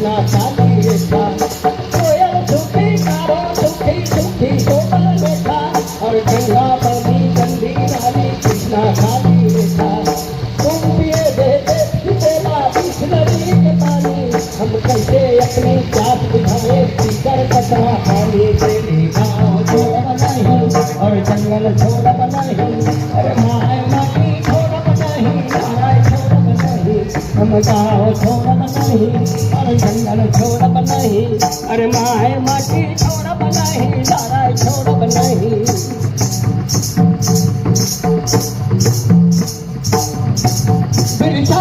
कृष्णा खाली रेखा कोयल सुखी कारो सुखी सुखी कोमल रेखा और गंगा बनी गंदी नाली कृष्णा खाली रेखा तुम पिए देते बेला बिस्लरी के पानी हम कैसे अपनी प्यास बुझाए पीकर कचरा खाने के लिए गाँव छोड़ब नहीं और जंगल छोड़ब नहीं अरे माए माटी छोड़ब नहीं नाराय छोड़ब नहीं हम गाँव छोड़ब नहीं और जंगल छोड़ब नहीं अरे माए माटी छोड़ब नहीं नाराय छोड़ब नहीं बिरसा